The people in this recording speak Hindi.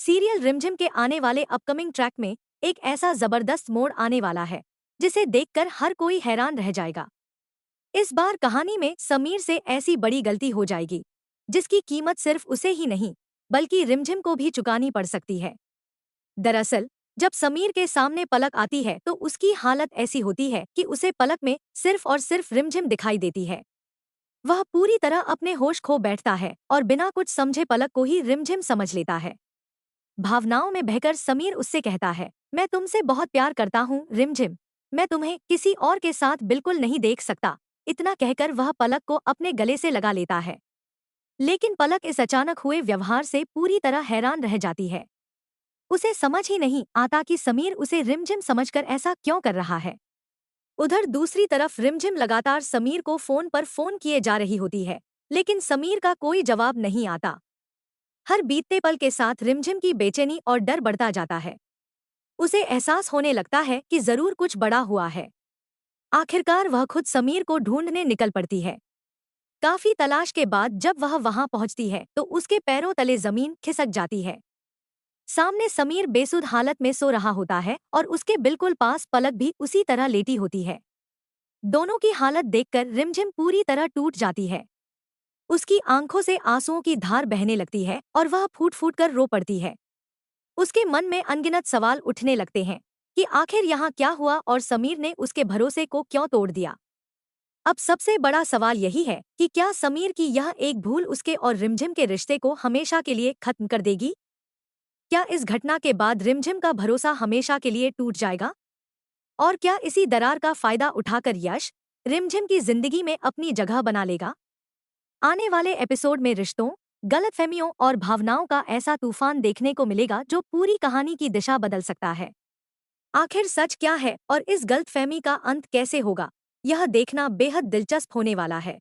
सीरियल रिमझिम के आने वाले अपकमिंग ट्रैक में एक ऐसा जबरदस्त मोड़ आने वाला है जिसे देखकर हर कोई हैरान रह जाएगा। इस बार कहानी में समीर से ऐसी बड़ी गलती हो जाएगी जिसकी कीमत सिर्फ उसे ही नहीं बल्कि रिमझिम को भी चुकानी पड़ सकती है। दरअसल जब समीर के सामने पलक आती है तो उसकी हालत ऐसी होती है कि उसे पलक में सिर्फ और सिर्फ रिमझिम दिखाई देती है। वह पूरी तरह अपने होश खो बैठता है और बिना कुछ समझे पलक को ही रिमझिम समझ लेता है। भावनाओं में बहकर समीर उससे कहता है, मैं तुमसे बहुत प्यार करता हूँ रिमझिम, मैं तुम्हें किसी और के साथ बिल्कुल नहीं देख सकता। इतना कहकर वह पलक को अपने गले से लगा लेता है। लेकिन पलक इस अचानक हुए व्यवहार से पूरी तरह हैरान रह जाती है। उसे समझ ही नहीं आता कि समीर उसे रिमझिम समझकर ऐसा क्यों कर रहा है। उधर दूसरी तरफ रिमझिम लगातार समीर को फोन पर फोन किए जा रही होती है, लेकिन समीर का कोई जवाब नहीं आता। हर बीतते पल के साथ रिमझिम की बेचैनी और डर बढ़ता जाता है। उसे एहसास होने लगता है कि जरूर कुछ बड़ा हुआ है। आखिरकार वह खुद समीर को ढूंढने निकल पड़ती है। काफी तलाश के बाद जब वह वहां पहुंचती है तो उसके पैरों तले जमीन खिसक जाती है। सामने समीर बेसुध हालत में सो रहा होता है और उसके बिल्कुल पास पलक भी उसी तरह लेटी होती है। दोनों की हालत देखकर रिमझिम पूरी तरह टूट जाती है। उसकी आंखों से आंसुओं की धार बहने लगती है और वह फूट फूट कर रो पड़ती है। उसके मन में अनगिनत सवाल उठने लगते हैं कि आखिर यहाँ क्या हुआ और समीर ने उसके भरोसे को क्यों तोड़ दिया। अब सबसे बड़ा सवाल यही है कि क्या समीर की यह एक भूल उसके और रिमझिम के रिश्ते को हमेशा के लिए खत्म कर देगी। क्या इस घटना के बाद रिमझिम का भरोसा हमेशा के लिए टूट जाएगा और क्या इसी दरार का फायदा उठाकर यश रिमझिम की जिंदगी में अपनी जगह बना लेगा। आने वाले एपिसोड में रिश्तों, गलतफहमियों और भावनाओं का ऐसा तूफान देखने को मिलेगा जो पूरी कहानी की दिशा बदल सकता है। आखिर सच क्या है और इस गलतफहमी का अंत कैसे होगा, यह देखना बेहद दिलचस्प होने वाला है।